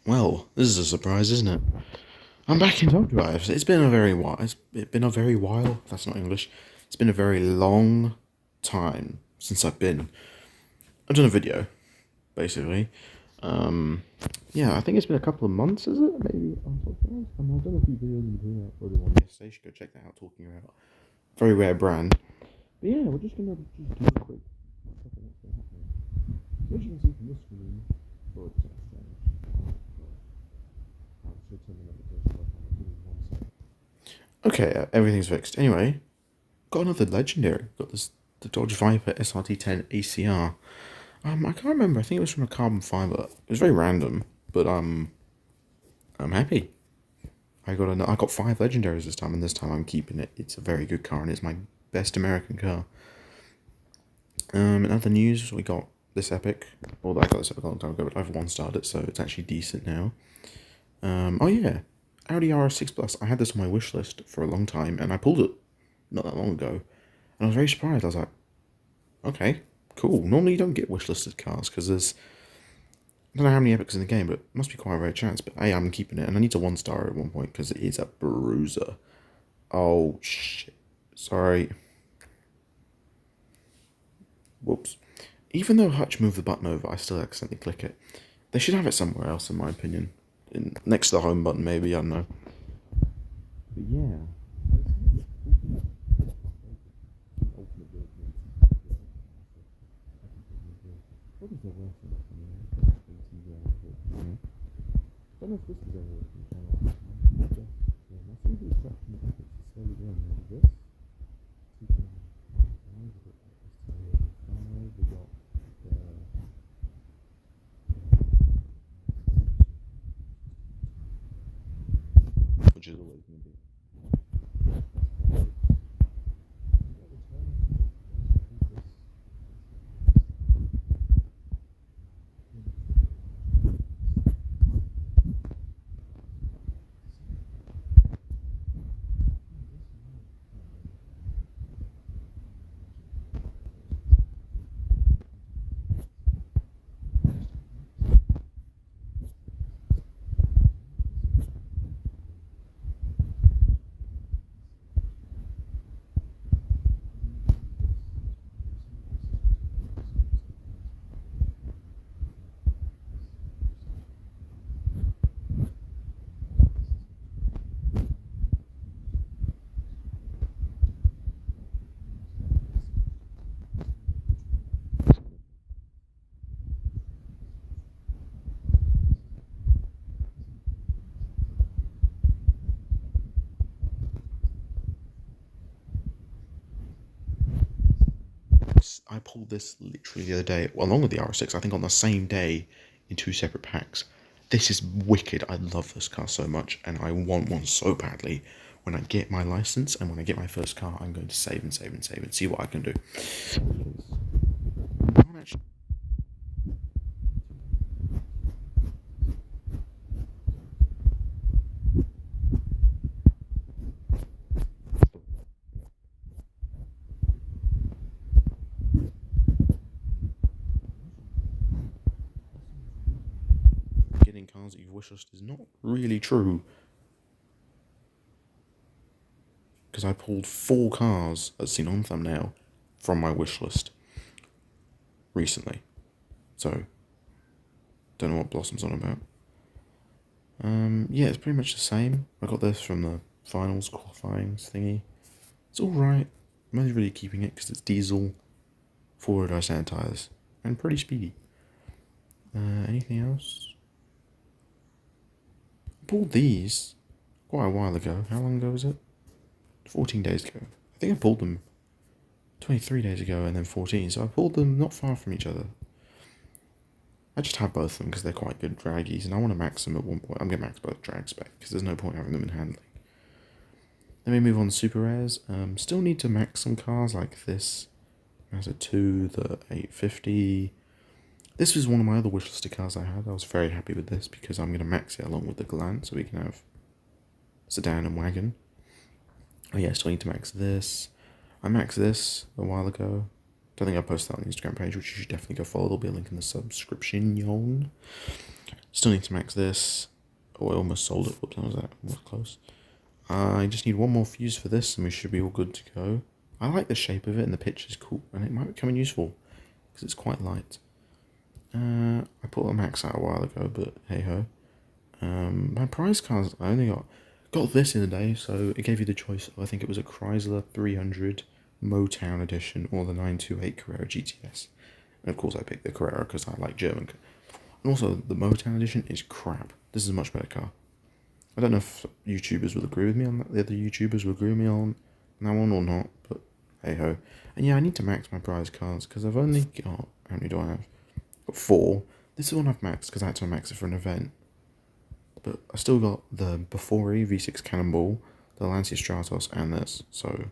Well, this is a surprise, isn't it? I'm back in Topdrives. It's been a very while. It's been a very while. That's not English. It's been a very long time since I've done a video, basically. Um, yeah, I think it's been a couple of months, is it? Maybe on Topdrives. I've done a few videos in between. I uploaded one yesterday. You should go check that out. Talking about very rare brand. But yeah, we're just gonna just do a quick check on what's been happening. So as you can see from this screen, well, it's okay, everything's fixed. Anyway, got another legendary. Got the Dodge Viper SRT10 ACR. I can't remember. I think it was from a carbon fiber. It was very random, but I'm happy. I got five legendaries this time, and this time I'm keeping it. It's a very good car, and it's my best American car. In other news, we got this Epic. Well, I got this Epic a long time ago, but I've one-starred it, so it's actually decent now. Oh yeah, Audi RS6 Plus. I had this on my wish list for a long time, and I pulled it not that long ago, and I was very surprised. I was like, okay, cool. Normally you don't get wishlisted cars because I don't know how many epics in the game, but it must be quite a rare chance. But hey, I'm keeping it, and I need to one star at one point because it is a bruiser. Oh shit! Sorry. Whoops. Even though Hutch moved the button over, I still accidentally click it. They should have it somewhere else, in my opinion. Next to the home button, maybe, I don't know. But yeah. What is the worst of it? I don't know if this is ever working channel. Yeah, my 3D extraction efforts is slowly growing over this. 2005, we got which is always going to be. I pulled this literally the other day, well, along with the RS6, I think on the same day in two separate packs. This is wicked. I love this car so much, and I want one so badly. When I get my license and when I get my first car, I'm going to save and save and save and see what I can do. Getting cars that you've wishlisted is not really true. Because I pulled 4 cars, as seen on thumbnail, from my wish list recently. So, don't know what Blossom's on about. Yeah, it's pretty much the same. I got this from the finals qualifying thingy. It's alright. I'm only really keeping it because it's diesel, forward eye sand tires, and pretty speedy. Anything else? I pulled these quite a while ago. How long ago was it? 14 days ago. I think I pulled them 23 days ago and then 14, so I pulled them not far from each other. I just have both of them because they're quite good draggies, and I want to max them at one point. I'm going to max both drag spec because there's no point having them in handling. Then we move on to super rares. Still need to max some cars like this. There's a 2, the 850. This was one of my other wishlisted cars I had. I was very happy with this because I'm going to max it along with the Galant so we can have sedan and wagon. Oh yeah, still need to max this. I maxed this a while ago. Don't think I posted that on the Instagram page, which you should definitely go follow. There'll be a link in the subscription. Still still need to max this. Oh, I almost sold it. Whoops, that was close. I just need one more fuse for this and we should be all good to go. I like the shape of it and the pitch is cool and it might become useful because it's quite light. I put a max out a while ago, but hey ho. My prize cars, I only got this in a day, so it gave you the choice of, I think it was a Chrysler 300 Motown edition or the 928 Carrera GTS. And of course I picked the Carrera because I like German. And also the Motown edition is crap. This is a much better car. I don't know if YouTubers will agree with me on that. The other YouTubers will agree with me on that one or not, but hey ho. And yeah, I need to max my prize cards because I've only got, how many do I have? I've got 4. This is one I've maxed because I had to max it for an event. But I still got the Bafori V6 Cannonball, the Lancia Stratos, and this. So,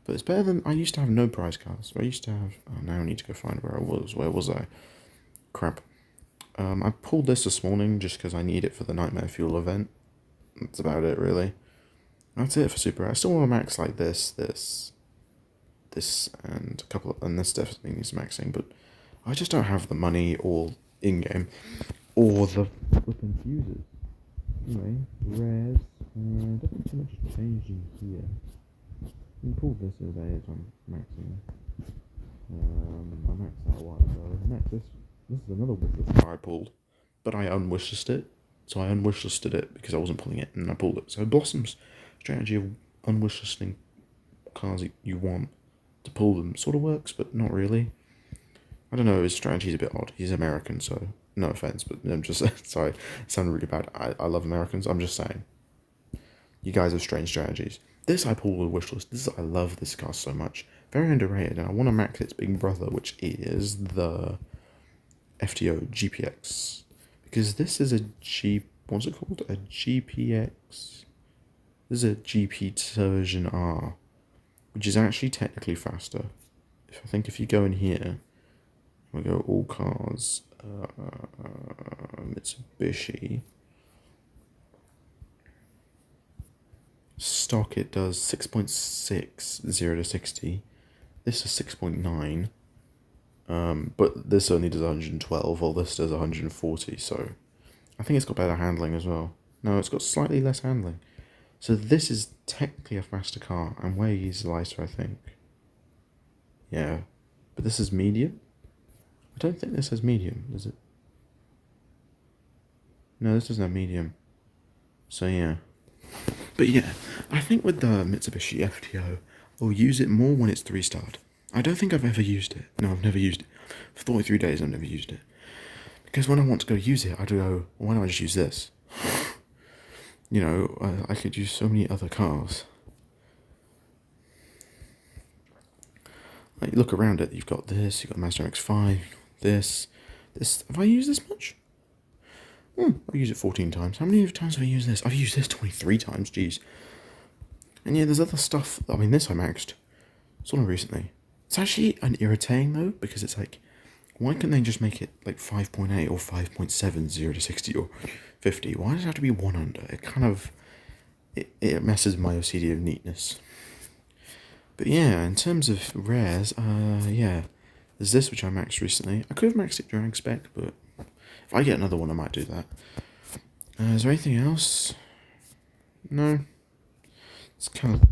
but it's better than, I used to have no prize cards. I used to have, oh, now I need to go find where I was. Where was I? Crap. I pulled this morning just because I need it for the Nightmare Fuel event. That's about it, really. That's it for Super. I still want to max like this, and a couple of, and this definitely needs maxing, but I just don't have the money or in-game or the flipping fuses. Anyway, rares, definitely too much changed in here. You pulled this the other day as I'm maxing. I maxed that a while ago. Next, this is another wishlist car I pulled, but I unwishlisted it. So I unwishlisted it because I wasn't pulling it, and I pulled it. So Blossom's strategy of unwishlisting cars you want to pull them sort of works, but not really. I don't know, his strategy's a bit odd. He's American, so no offense, but I'm just sorry, it sounded really bad. I love Americans. I'm just saying, you guys have strange strategies. This I pulled with wishlist. I love this car so much. Very underrated, and I want to max its big brother, which is the FTO GPX. Because this is a what's it called? A GPX. This is a GP version R, which is actually technically faster. I think if you go in here, we go all cars, Mitsubishi. Stock it does 6.6 0 to 60. This is 6.9. But this only does 112, while this does 140, so I think it's got better handling as well. No, it's got slightly less handling. So this is technically a faster car, and weighs lighter, I think. Yeah, but this is medium? I don't think this has medium, does it? No, this doesn't have medium. So yeah. But yeah, I think with the Mitsubishi FTO, I'll use it more when it's 3-starred. I don't think I've ever used it. No, I've never used it. For 43 days, I've never used it. Because when I want to go use it, I go, why don't I just use this? You know, I could use so many other cars. Like, look around it, you've got this, you've got Mazda MX-5, this. Have I used this much? I've used it 14 times. How many times have I used this? I've used this 23 times, jeez. And yeah, there's other stuff. I mean, this I maxed sort of recently. It's actually an irritating though, because it's like, why can't they just make it like 5.8 or 5.7, 0 to 60 or 50? Why does it have to be 1 under? It kind of, it messes my OCD of neatness. But yeah, in terms of rares, yeah, there's this which I maxed recently. I could have maxed it during spec, but if I get another one, I might do that. Is there anything else? No. It's kind of...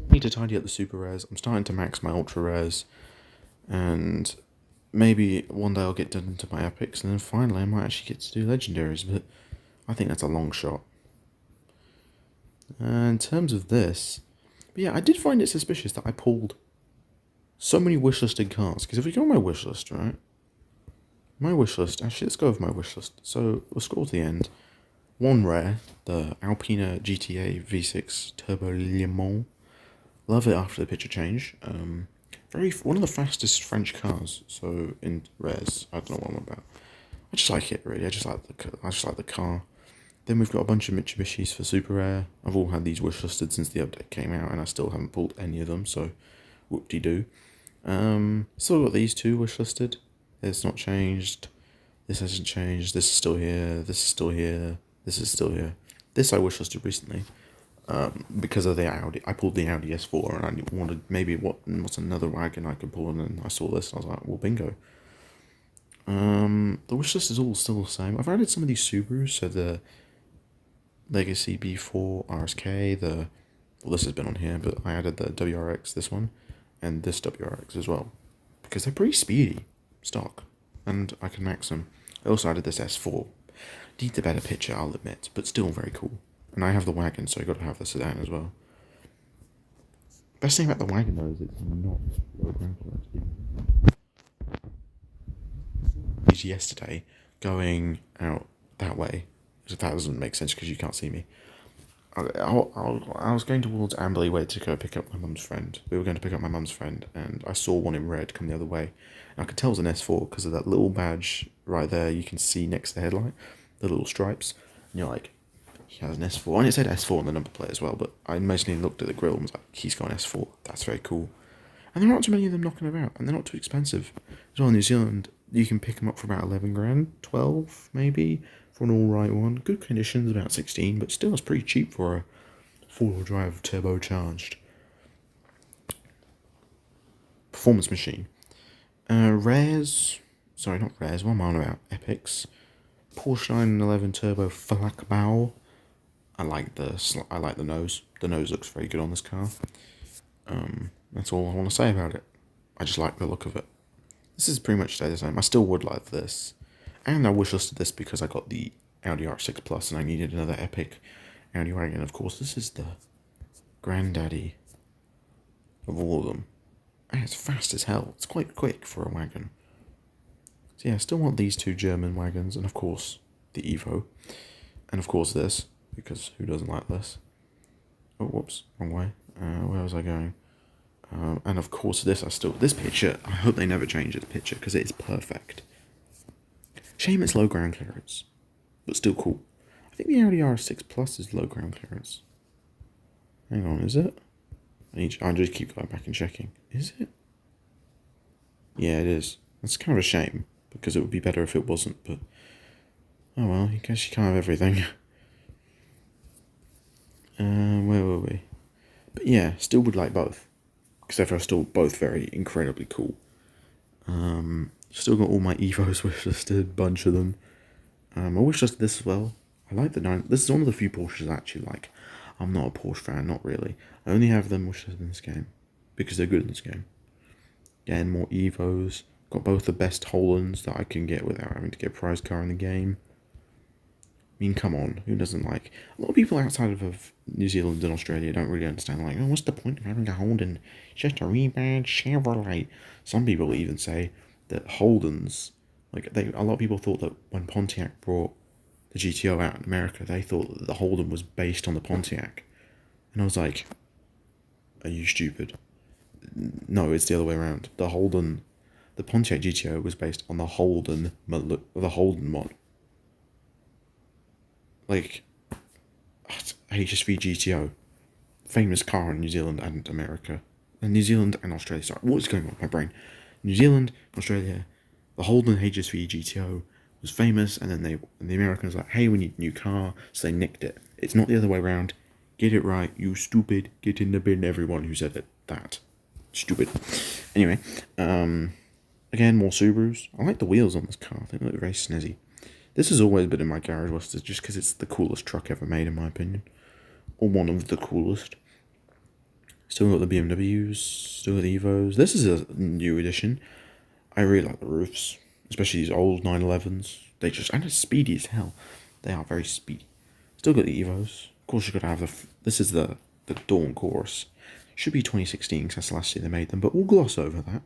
Need to tidy up the super rares. I'm starting to max my ultra rares, and maybe one day I'll get done into my epics, and then finally I might actually get to do legendaries, but I think that's a long shot. In terms of this, but yeah, I did find it suspicious that I pulled so many wishlisted cars, because if we go on my wishlist, right, my wishlist, actually let's go over my wishlist, so we'll scroll to the end. One rare, the Alpina GTA V6 Turbo Le Mans. Love it after the picture change. One of the fastest French cars. So in rares, I don't know what I'm about. I just like it really. I just like the car. Then we've got a bunch of Mitsubishis for super rare. I've all had these wishlisted since the update came out, and I still haven't pulled any of them. So Whoop-de-doo. Still got these two wish listed. It's not changed. This hasn't changed. This is still here. This is still here. This is still here. This I wish listed recently. Because of the Audi. I pulled the Audi S4 and I wanted maybe what's another wagon I could pull, and then I saw this and I was like, well, bingo. The wish list is all still the same. I've added some of these Subarus, so the Legacy B4 RSK, this has been on here, but I added the WRX, this one, and this WRX as well, because they're pretty speedy, stock, and I can max them. I also added this S4. Needs a better picture, I'll admit, but still very cool. And I have the wagon, so I got to have the sedan as well. Best thing about the wagon though is it's not low ground clearance. Yesterday, going out that way, if that doesn't make sense because you can't see me. I was going towards Amberley Way to go pick up my mum's friend. We were going to pick up my mum's friend, and I saw one in red come the other way. And I could tell it was an S4 because of that little badge right there you can see next to the headlight, the little stripes. And you're like, he has an S4. And it said S4 on the number plate as well, but I mostly looked at the grille and was like, he's got an S4. That's very cool. And there are not too many of them knocking about, and they're not too expensive. As well in New Zealand, you can pick them up for about 11 grand, 12 maybe, for an alright one. Good conditions, about 16, but still it's pretty cheap for a four-wheel drive turbocharged performance machine. Rares, sorry, not rares, what am I on about? Epics. Porsche 911 Turbo Flakbau. I like the nose. The nose looks very good on this car. That's all I want to say about it. I just like the look of it. This is pretty much stay the same. I still would like this. And I wish listed this because I got the Audi R6 Plus and I needed another epic Audi wagon. Of course, this is the granddaddy of all of them. And it's fast as hell. It's quite quick for a wagon. So yeah, I still want these two German wagons. And of course, the Evo. And of course this, because who doesn't like this? Oh, whoops, wrong way. Where was I going? And of course this picture, I hope they never change this picture because it is perfect. Shame it's low ground clearance, but still cool. I think the Audi R6 Plus is low ground clearance. Hang on, is it? I just keep going back and checking. Is it? Yeah, it is. That's kind of a shame because it would be better if it wasn't, but oh well, I guess you can't have everything. Where were we? But yeah, still would like both. Because they're still both very incredibly cool. Still got all my Evos wish listed, bunch of them. I wish listed this as well. I like the 9. This is one of the few Porsches I actually like. I'm not a Porsche fan, not really. I only have them wish listed in this game. Because they're good in this game. Again, more Evos. Got both the best Hollands that I can get without having to get a prize car in the game. I mean, come on, who doesn't like... A lot of people outside of New Zealand and Australia don't really understand, like, oh, what's the point of having a Holden? It's just a rebadged Chevrolet. Some people even say that Holdens... a lot of people thought that when Pontiac brought the GTO out in America, they thought that the Holden was based on the Pontiac. And I was like, are you stupid? No, it's the other way around. The Pontiac GTO was based on the Holden mod. Like, HSV GTO, famous car in New Zealand and America, and New Zealand and Australia. Sorry, what is going on with my brain? New Zealand, Australia, the Holden HSV GTO was famous, and then the Americans were like, hey, we need a new car, so they nicked it. It's not the other way around. Get it right, you stupid. Get in the bin, everyone who said it. That stupid. Anyway, again, more Subarus. I like the wheels on this car. I think they look very snazzy. This has always been in my garage list just because it's the coolest truck ever made, in my opinion. Or one of the coolest. Still got the BMWs, still got the Evos. This is a new edition. I really like the roofs, especially these old 911s. And it's speedy as hell. They are very speedy. Still got the Evos. Of course, you've got to have this is the Dawn Chorus. Should be 2016 because that's the last year they made them, but we'll gloss over that.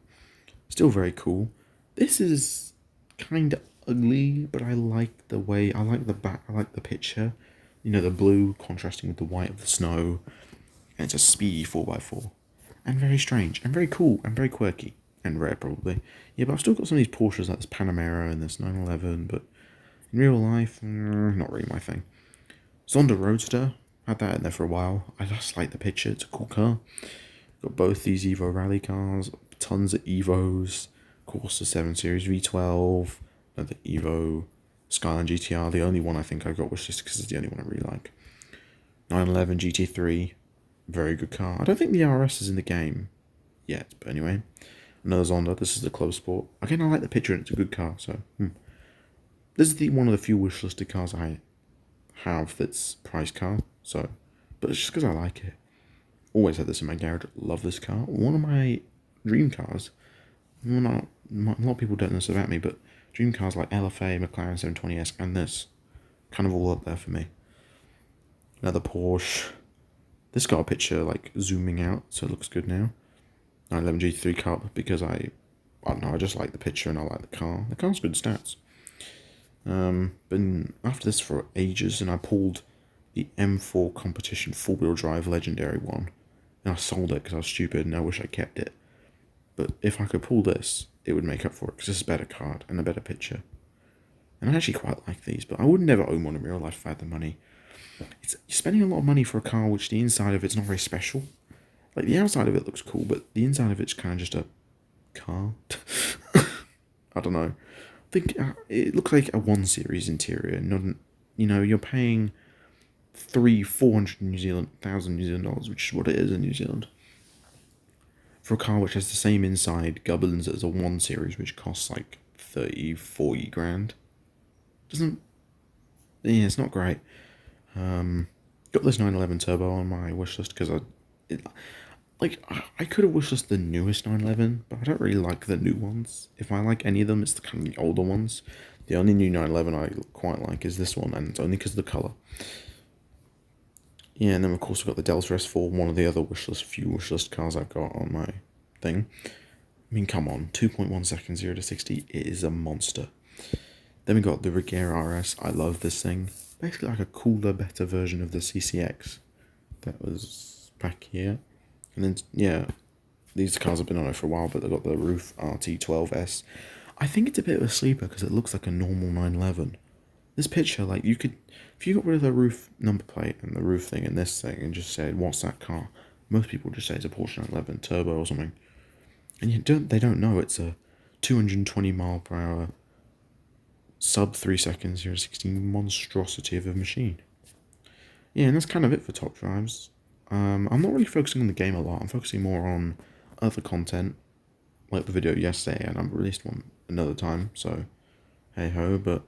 Still very cool. This is kind of ugly, but I like the way, I like the picture, the blue contrasting with the white of the snow, and it's a speedy 4x4, and very strange, and very cool, and very quirky, and rare probably. Yeah, but I've still got some of these Porsches like this Panamera and this 911, but in real life, not really my thing. Zonda Roadster, had that in there for a while. I just like the picture, it's a cool car. Got both these Evo rally cars, tons of Evos, of course the 7 Series V12, another Evo, Skyline GTR, the only one I think I got was just because it's the only one I really like. 911 GT3, very good car. I don't think the RS is in the game yet, but anyway. Another Zonda, this is the Club Sport. Again, I like the picture and it's a good car, so... This is one of the few wishlisted cars I have that's price car, so... But it's just because I like it. Always had this in my garage, love this car. One of my dream cars, a lot of people don't know this about me, but dream cars like LFA, McLaren 720S, and this, kind of all up there for me. Another Porsche. This got a picture like zooming out, so it looks good now. 911 GT3 Cup, because I don't know, I just like the picture and I like the car. The car's good stats. Been after this for ages, and I pulled the M4 competition 4-wheel drive legendary one, and I sold it because I was stupid and I wish I kept it. But if I could pull this, it would make up for it because this is a better card and a better picture. And I actually quite like these, but I would never own one in real life if I had the money. You're spending a lot of money for a car which the inside of it's not very special. Like, the outside of it looks cool, but the inside of it's kind of just a car. I don't know. I think it looks like a 1 Series interior. Not, you're paying 400,000 New Zealand dollars, which is what it is in New Zealand, for a car which has the same inside gubbins as a 1 Series, which costs like 30, 40 grand. It's not great. Got this 911 Turbo on my wish list because I could have wishlisted the newest 911, but I don't really like the new ones. If I like any of them, it's the kind of the older ones. The only new 911 I quite like is this one, and it's only because of the colour. Yeah, and then of course we've got the Delta S4, one of the other few wishlist cars I've got on my thing. I mean, come on, 2.1 seconds 0 to 60, it is a monster. Then we got the Regera RS, I love this thing. Basically like a cooler, better version of the CCX that was back here. And then, yeah, these cars have been on it for a while, but they've got the roof RT12S. I think it's a bit of a sleeper because it looks like a normal 911. This picture, like, you could, if you got rid of the roof number plate and the roof thing and this thing and just said, what's that car? Most people just say it's a Porsche 911 Turbo or something. And they don't know it's a 220 mile per hour, sub 3 seconds, 0 to 60 monstrosity of a machine. Yeah, and that's kind of it for Topdrives. I'm not really focusing on the game a lot. I'm focusing more on other content, like the video yesterday, and I released one another time, so hey ho. But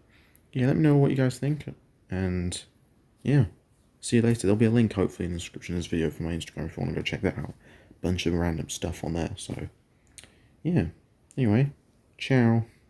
yeah, let me know what you guys think, and yeah, see you later. There'll be a link hopefully in the description of this video for my Instagram if you want to go check that out. Bunch of random stuff on there, so yeah. Anyway, ciao.